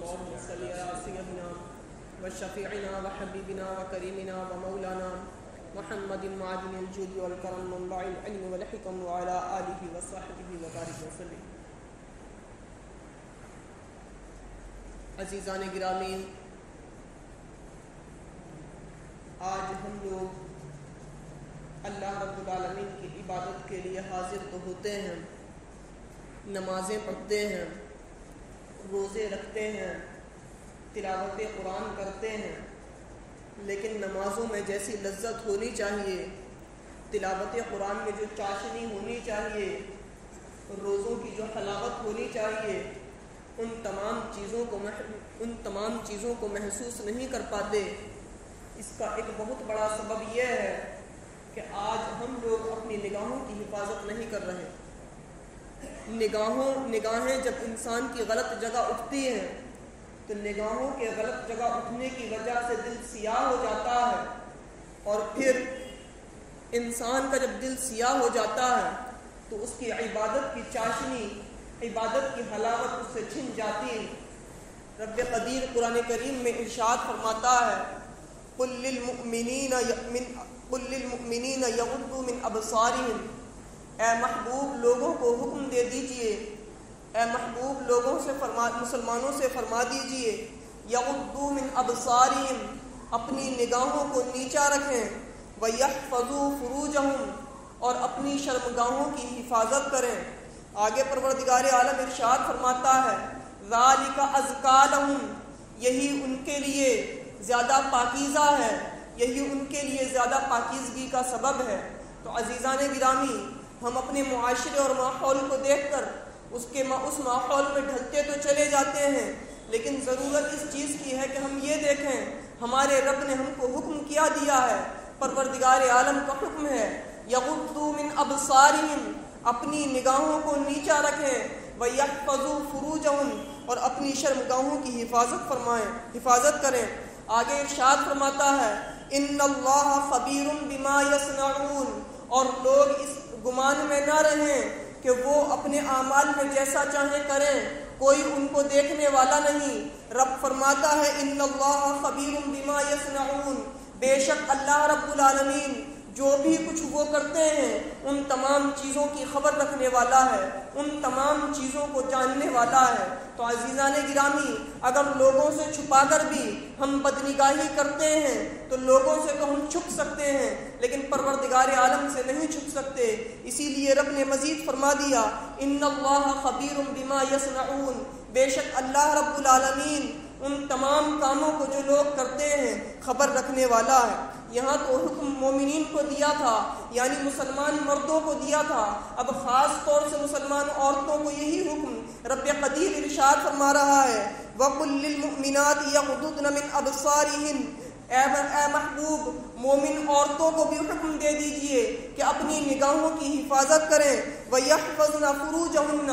اللهم صل على سيدنا وشفيعنا وحبيبنا وكريمنا ومولانا محمد معدن الجود والكرم منبع العلم والحكم وعلى آله وصحبه وبارك وسلم. عزیزان گرامی، آج ہم لوگ اللہ رب العالمین کی عبادت کے لیے حاضر تو ہوتے ہیں، نمازیں پڑھتے ہیں، روزے رکھتے ہیں، تلاوت قرآن کرتے ہیں، لیکن نمازوں میں جیسی لذت ہونی چاہیے، تلاوت قرآن میں جو چاشنی ہونی چاہیے، روزوں کی جو حلاوت ہونی چاہیے، ان تمام چیزوں کو محسوس نہیں کر پاتے. اس کا ایک بہت بڑا سبب یہ ہے کہ آج ہم لوگ اپنی نگاہوں کی حفاظت نہیں کر رہے. نگاہیں جب انسان کی غلط جگہ اٹھتی ہیں تو نگاہوں کے غلط جگہ اٹھنے کی وجہ سے دل سیاہ ہو جاتا ہے، اور پھر انسان کا جب دل سیاہ ہو جاتا ہے تو اس کی عبادت کی چاشنی، عبادت کی حلاوت اس سے چھن جاتی ہے. رب قدیر قرآن کریم میں ارشاد فرماتا ہے، قل للمؤمنین یغضوا من ابصارہم. اے محبوب لوگوں کو حکم دے دیجئے، اے محبوب لوگوں سے مسلمانوں سے فرما دیجئے، یغضوا من ابصارہم، اپنی نگاہوں کو نیچا رکھیں، ویحفظوا فروجہم، اور اپنی شرمگاہوں کی حفاظت کریں. آگے پروردگار عالم ارشاد فرماتا ہے، ذالک ازکی لہم، یہی ان کے لیے زیادہ پاکیزہ ہے، یہی ان کے لیے زیادہ پاکیزگی کا سبب ہے. تو عزیزان گرامی، ہم اپنے معاشرے اور ماحول کو دیکھ کر اس ماحول میں ڈھلتے تو چلے جاتے ہیں، لیکن ضرورت اس چیز کی ہے کہ ہم یہ دیکھیں ہمارے رب نے ہم کو حکم کیا دیا ہے. پروردگار عالم کا حکم ہے، یغضوا من ابصارہم، اپنی نگاہوں کو نیچا رکھیں، ویحفظوا فروجہم، اور اپنی شرمگاہوں کی حفاظت کریں. آگے ارشاد فرماتا ہے، ان اللہ خبیر بما یصنعون، اور لوگ اس گمان میں نہ رہیں کہ وہ اپنے اعمال میں جیسا چاہیں کریں، کوئی ان کو دیکھنے والا نہیں. رب فرماتا ہے، ان اللہ خبیر بما یصنعون، بے شک اللہ رب العالمین جو بھی کچھ وہ کرتے ہیں ان تمام چیزوں کی خبر رکھنے والا ہے، ان تمام چیزوں کو جاننے والا ہے. تو عزیزان گرامی، اگر لوگوں سے چھپا کر بھی ہم بدنگاہی کرتے ہیں تو لوگوں سے تو ہم چھپ سکتے ہیں، لیکن پروردگار عالم سے نہیں چھپ سکتے. اسی لیے رب نے مزید فرما دیا، ان اللہ خبیر بما یصنعون، بے شک اللہ رب العالمین ان تمام کاموں کو جو لوگ کرتے ہیں خبر رکھنے والا ہے. یہاں تو حکم مومنین کو دیا تھا، یعنی مسلمان مردوں کو دیا تھا، اب خاص طور سے مسلمان عورتوں کو یہی حکم رب قدیر ارشاد فرما رہا ہے، وَقُلْ لِلْمُؤْمِنَاتِ يَغْضُضْنَ مِنْ أَبْصَارِهِنَّ. اے محبوب مومن عورتوں کو بھی حکم دے دیجئے کہ اپنی نگاہوں کی حفاظت کریں، وَيَحْفَظْنَ فُرُوجَهُنَّ،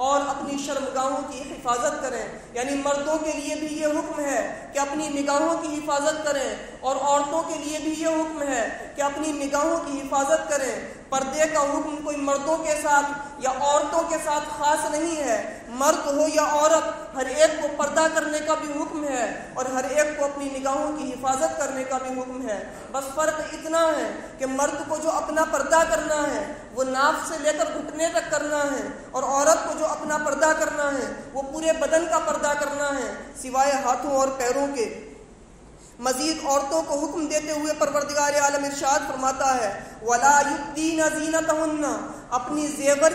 اور اپنی شرمگاہوں کی حفاظت کریں. یعنی مردوں کے لیے بھی یہ حکم ہے کہ اپنی نگاہوں کی حفاظت کریں، اور عورتوں کے لیے بھی یہ حکم ہے کہ اپنی نگاہوں کی حفاظت کریں. پردے کا حکم کوئی مردوں کے ساتھ یا عورتوں کے ساتھ خاص نہیں ہے، مرد ہو یا عورت ہر ایک کو پردہ کرنے کا بھی حکم ہے، اور ہر ایک کو اپنی نگاہوں کی حفاظت کرنے کا بھی حکم ہے. بس فرق اتنا ہے کہ مرد کو جو اپنا پردہ کرنا ہے وہ ناف سے لے کر گھٹنے تک کرنا ہے، اور عورت کو جو اپنا پردہ کرنا ہے وہ پورے بدن کا پردہ کرنا ہے سوائے ہاتھوں اور پیروں کے. مزید عورتوں کو حکم دیتے ہوئے پروردگار عالم ارشاد فرماتا ہے، وَلَا يُبْدِينَ زِينَتَهُنَّ، اپنی زیور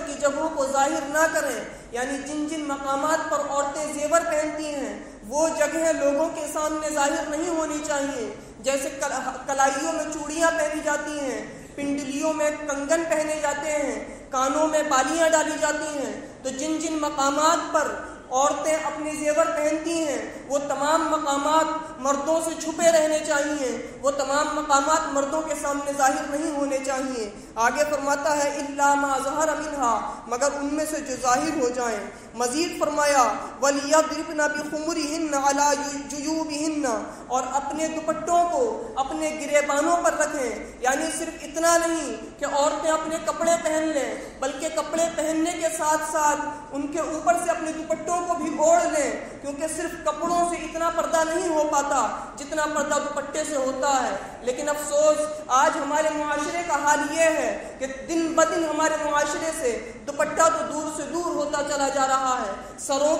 کی جگہوں کو ظاہر نہ کریں. یعنی جن مقامات پر عورتیں زیور پہنتی ہیں وہ جگہیں لوگوں کے سامنے ظاہر نہیں ہونی چاہیے. جیسے کلائیوں میں چوڑیاں پہنی جاتی ہیں، پنڈلیوں میں کنگن پہنے جاتے ہیں، کانوں میں بالیاں ڈالی جاتی ہیں. تو جن مقامات پر عورتیں اپنے زیور پہنتی ہیں وہ تمام مقامات مردوں سے چھپے رہنے چاہیے، وہ تمام مقامات مردوں کے سامنے ظاہر نہیں ہونے چاہیے۔ آگے فرماتا ہے الا ما ظہر منہا، مگر ان میں سے جو ظاہر ہو جائیں۔ مزید فرمایا وَلْيَضْرِبْنَ بِخُمُرِهِنَّ عَلَى جُيُوبِهِنَّ، اور اپنے دوپٹوں کو اپنے گریبانوں پر رکھیں، یعنی صرف اتنا نہیں کہ عورتیں اپنے کپڑے پہن لیں، بلکہ کپڑے پہننے کے ساتھ ساتھ ان کے اوپر سے اپنے دوپٹوں کو بھی اوڑھ لیں، کیونکہ صرف کپڑوں سے اتنا پردہ نہیں ہو پاتا جتنا پردہ دوپٹے سے ہوتا ہے۔ لیکن افسوس آج ہمارے معاشرے کا حال یہ ہے کہ دن بدن ہمارے معاشرے سے دوپٹہ تو دور سے دور ہوتا چلا جا رہا ہے۔ سروں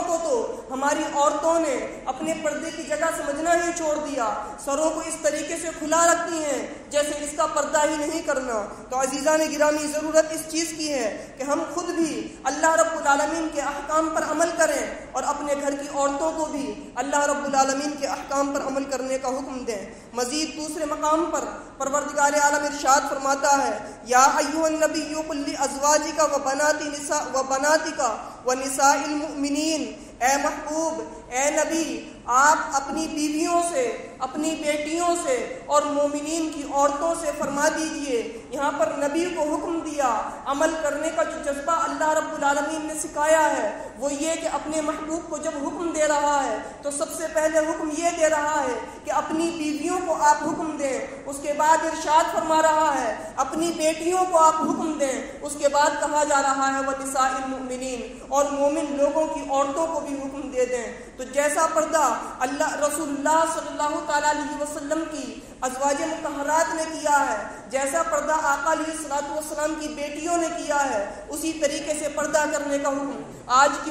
کو تو ہماری عورتوں نے اپنے پردے کی جگہ سمجھنا ہی چھوڑ دیا، سروں کو اس طریقے سے کھلا رکھتی ہیں جیسے اس کا پردہ ہی نہیں کرنا۔ تو عزیزان گرامی، ضرورت اس چیز کی ہے کہ ہم خود بھی اللہ رب العالمین کے احکام پر عمل کریں اور اپنے گھر کی عورتوں کو بھی اللہ رب العالمین کے احکام پر عمل کرنے کا حکم دیں۔ مزید دوسرے مقام پر پروردگار عالم ارشاد فرماتا ہے یا ایھا النبی قل لازواجک وبناتک ونساء المؤمنین، اے محبوب، اے نبی، آپ اپنی بیویوں سے، اپنی بیٹیوں سے اور مومنین کی عورتوں سے فرما دیجئے۔ یہاں پر نبی کو حکم دیا، عمل کرنے کا جو جذبہ اللہ رب العالمین نے سکھایا ہے وہ یہ کہ اپنے محبوب کو جب حکم دے رہا ہے تو سب سے پہلے حکم یہ دے رہا ہے کہ اپنی بیویوں کو آپ حکم دیں، اس کے بعد ارشاد فرما رہا ہے اپنی بیٹیوں کو آپ حکم دیں، اس کے بعد کہا جا رہا ہے وَنِسَاءِ الْمُؤْمِنِينَ، اور مومن لوگوں کی عورتوں کو بھی حکم دے دیں۔ تو جیسا پردہ رسول اللہ صلی اللہ تعالیٰ علیہ وسلم کی ازواج مطہرات نے کیا ہے، جیسا پردہ آقا علیہ الصلوۃ والسلام کی بیٹیوں نے کیا ہے، اسی طریقے سے پردہ کرنے کا حکم آج کی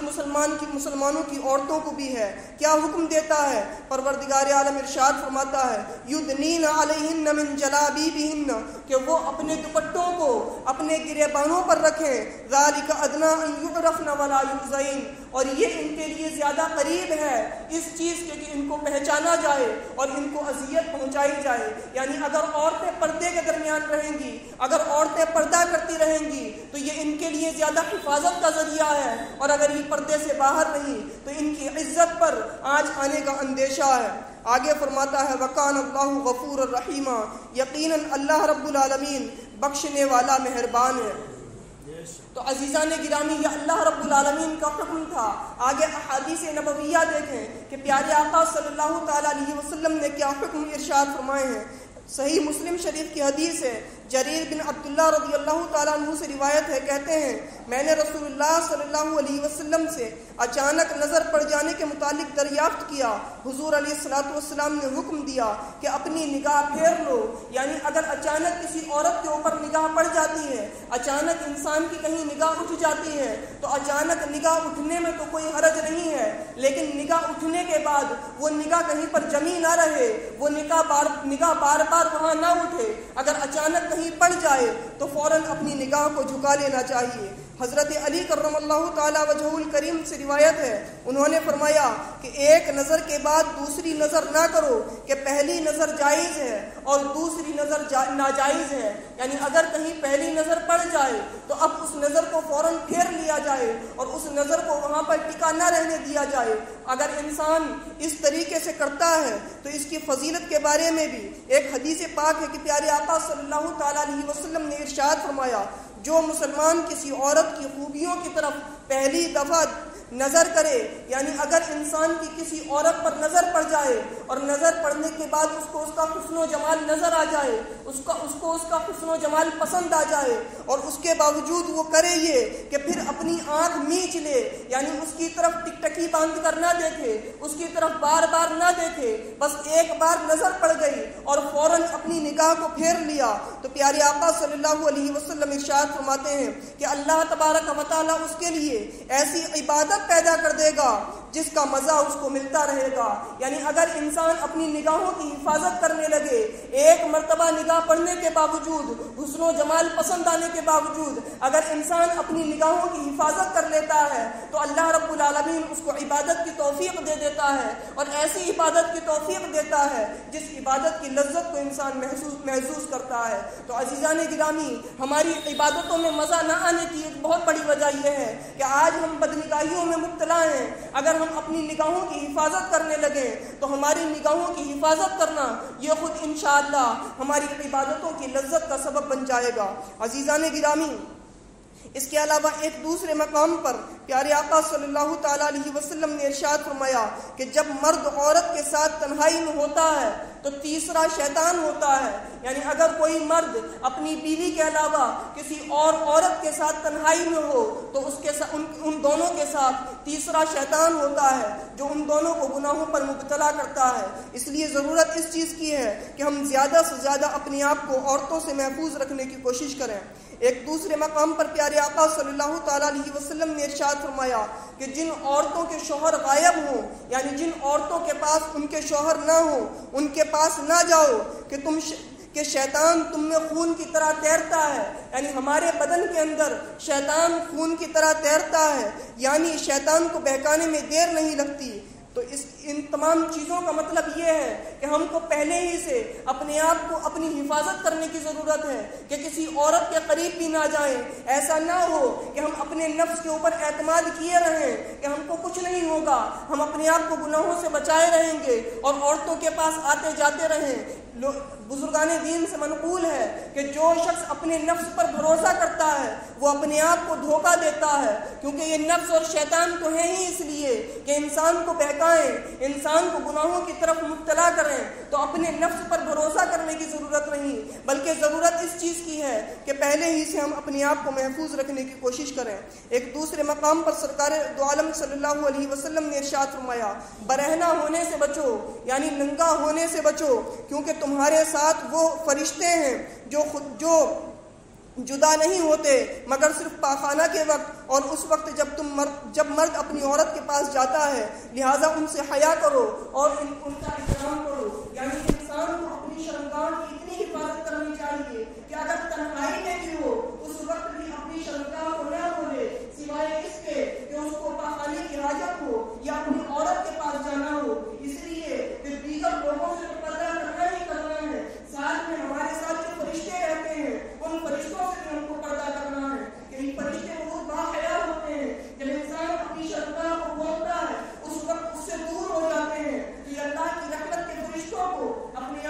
مسلمانوں کی عورتوں کو بھی ہے۔ کیا حکم دیتا ہے؟ پروردگار عالم ارشاد فرماتا ہے یدنین علیہن من جلابیبہن، کہ وہ اپنے دوپٹوں کو اپنے گریبانوں پر رکھیں، ذالک ادنی ان یعرفن ولا یؤذین، اور یہ ان کے لیے زیادہ قریب ہے اس چیز کے کہ ان کو پہچانا جائے اور ان کو اذیت پہنچائی جائے۔ یعنی اگر عورتیں پردے کے درمیان رہیں گی، اگر عورتیں پردہ کرتی رہیں گی تو یہ ان کے لیے زیادہ حفاظت کا ذریعہ ہے، اور اگر یہ پردے سے باہر رہیں تو ان کی عزت پر آنچ آنے کا اندیشہ ہے۔ آگے فرماتا ہے وَقَانَ اللَّهُ غَفُورًا رَحِيمًا، یقیناً اللہ رب العالمین بخشنے والا مہربان ہے۔ تو عزیزان گرامی، یہ اللہ رب العالمین کا حکم تھا۔ آگے احادیث نبویہ دیکھیں کہ پیارے آقا صلی اللہ تعالیٰ علیہ وسلم نے کیا حکم ارشاد فرمائے ہیں۔ صحیح مسلم شریف کی حدیث ہے، جریر بن عبداللہ رضی اللہ تعالیٰ عنہ سے روایت ہے، کہتے ہیں میں نے رسول اللہ صلی اللہ علیہ وسلم سے اچانک نظر پڑ جانے کے متعلق دریافت کیا۔ حضور علیہ الصلوۃ والسلام نے حکم دیا کہ اپنی نگاہ پھیر لو، یعنی اگر اچانک کسی عورت کے اوپر نگاہ پڑ جاتی ہے، اچانک انسان کی کہیں نگاہ اٹھ جاتی ہے تو اچانک نگاہ اٹھنے میں تو کوئی حرج نہیں ہے، لیکن نگاہ اٹھنے کے بعد وہ نگاہ کہیں پر جمی نہ رہے، وہ نگاہ بار بار وہاں نہ اٹھے۔ اگر اچانک کہیں پڑ جائے تو فوراً اپنی نگاہ کو جھکا لینا چاہیے۔ حضرت علی کرم اللہ تعالیٰ وجہہ الکریم سے روایت ہے، انہوں نے فرمایا کہ ایک نظر کے بعد دوسری نظر نہ کرو، کہ پہلی نظر جائز ہے اور دوسری نظر ناجائز ہے۔ یعنی اگر کہیں پہلی نظر پڑ جائے تو اب اس نظر کو فوراً پھیر لیا جائے اور اس نظر کو وہاں پر ٹکا نہ رہنے دیا جائے۔ اگر انسان اس طریقے سے کرتا ہے تو اس کی فضیلت کے بارے میں بھی ایک حدیث پاک ہے کہ پیارے آقا صلی اللہ تعالیٰ علیہ وسلم نے ارشاد فرمایا جو مسلمان کسی عورت کی خوبیوں کی طرف پہلی دفعہ نظر کرے، یعنی اگر انسان کی کسی عورت پر نظر پڑ جائے اور نظر پڑنے کے بعد اس کو اس کا حسن و جمال نظر آ جائے، اس کو اس کا حسن و جمال پسند آ جائے، اور اس کے باوجود وہ کرے یہ کہ پھر اپنی آنکھ میچ لے، یعنی اس کی طرف ٹکٹکی باندھ کر نہ دیکھے، اس کی طرف بار بار نہ دیکھے، بس ایک بار نظر پڑ گئی اور فوراً اپنی نگاہ کو پھیر لیا، تو پیارے آقا صلی اللہ علیہ وسلم ارشاد فرماتے ہیں کہ اللہ تبارک و تعالیٰ اس کے لیے ایسی عبادت پیدا کر دے گا جس کا مزہ اس کو ملتا رہے گا. یعنی اگر انسان اپنی نگاہوں کی حفاظت کرنے لگے، ایک مرتبہ نگاہ پڑھنے کے باوجود، حسن و جمال پسند آنے کے باوجود اگر انسان اپنی نگاہوں کی حفاظت کر لیتا ہے تو اللہ رب العالمین اس کو عبادت کی توفیق دے دیتا ہے، اور ایسی عبادت کی توفیق دیتا ہے جس عبادت کی لذت کو انسان محسوس کرتا ہے. تو عزیزان گرامی، ہماری عبادتوں میں مزہ نہ آنے کی ایک بہت بڑی وجہ یہ ہے کہ آج ہم بدنگاہیوں میں مبتلا ہیں. اگر ہم اپنی نگاہوں کی حفاظت کرنے لگیں تو ہماری نگاہوں کی حفاظت کرنا یہ خود انشاءاللہ ہماری عبادتوں کی لذت کا سبب بن جائے گا. عزیزان گرامی، اس کے علاوہ ایک دوسرے مقام پر پیارے آقا صلی اللہ تعالیٰ علیہ وسلم نے ارشاد فرمایا کہ جب مرد عورت کے ساتھ تنہائی میں ہوتا ہے تو تیسرا شیطان ہوتا ہے. یعنی اگر کوئی مرد اپنی بیوی کے علاوہ کسی اور عورت کے ساتھ تنہائی میں ہو تو اس کے ان دونوں کے ساتھ تیسرا شیطان ہوتا ہے جو ان دونوں کو گناہوں پر مبتلا کرتا ہے. اس لیے ضرورت اس چیز کی ہے کہ ہم زیادہ سے زیادہ اپنے آپ کو عورتوں سے محفوظ رکھنے کی کوشش کریں. ایک دوسرے مقام پر پیارے آقا صلی اللہ تعالیٰ علیہ وسلم نے ارشاد فرمایا کہ جن عورتوں کے شوہر غائب ہوں، یعنی جن عورتوں کے پاس ان کے شوہر نہ ہوں، ان کے پاس نہ جاؤ کہ شیطان تم میں خون کی طرح تیرتا ہے. یعنی ہمارے بدن کے اندر شیطان خون کی طرح تیرتا ہے، یعنی شیطان کو بہکانے میں دیر نہیں لگتی. تو ان تمام چیزوں کا مطلب یہ ہے کہ ہم کو پہلے ہی سے اپنے آپ کو اپنی حفاظت کرنے کی ضرورت ہے کہ کسی عورت کے قریب بھی نہ جائیں. ایسا نہ ہو کہ ہم اپنے نفس کے اوپر اعتماد کیے رہیں کہ ہم کو کچھ نہیں ہوگا، ہم اپنے آپ کو گناہوں سے بچائے رہیں گے اور عورتوں کے پاس آتے جاتے رہیں. بزرگان دین سے منقول ہے کہ جو شخص اپنے نفس پر بھروسہ کرتا ہے وہ اپنے آپ کو دھوکہ دیتا ہے، کیونکہ یہ نفس اور شیطان تو ہے ہی اس لیے کہ انسان کو بہکائیں، انسان کو گناہوں کی طرف مبتلا کریں. تو اپنے نفس پر بھروسہ کرنے کی ضرورت نہیں، بلکہ ضرورت اس چیز کی ہے کہ پہلے ہی سے ہم اپنے آپ کو محفوظ رکھنے کی کوشش کریں. ایک دوسرے مقام پر سرکار دو عالم صلی اللہ علیہ وسلم نے ارشاد فرمایا برہنہ ہونے سے بچو، یعنی ننگا ہونے سے بچو، کیونکہ تمہارے ساتھ وہ فرشتے ہیں جو جدا نہیں ہوتے مگر صرف پاخانہ کے وقت اور اس وقت جب مرد اپنی عورت کے پاس جاتا ہے. لہٰذا ان سے حیا کرو اور ان کا احترام کرو. یعنی انسان کو اپنی شرمگاہ کی اتنی حفاظت کرنی چاہیے کہ اگر تنہائی میں بھی ہو اس وقت بھی اپنی شرمگاہ کو نہ کھولے سوائے اس کے کہ اس کو پاخانے کی حاجت ہو یا اپنی عورت کے پاس جانا ہو. اس لیے کہ دیگر لوگوں سے پردہ کرنا ہی کرنا ہے، ساتھ میں ہمارے ساتھ جو فرشتے رہتے ہیں ان فرشتوں سے بھی ہم کو پردہ کرنا ہے کہ یہ فرشتے بہت باحیا ہوتے ہیں. جب انسان اپنی شرمگاہ کو کھولتا ہے اس وقت اس سے دور ہو جاتے ہیں. تو یہ اللہ کی رحمت کے فرشتوں کو اپنے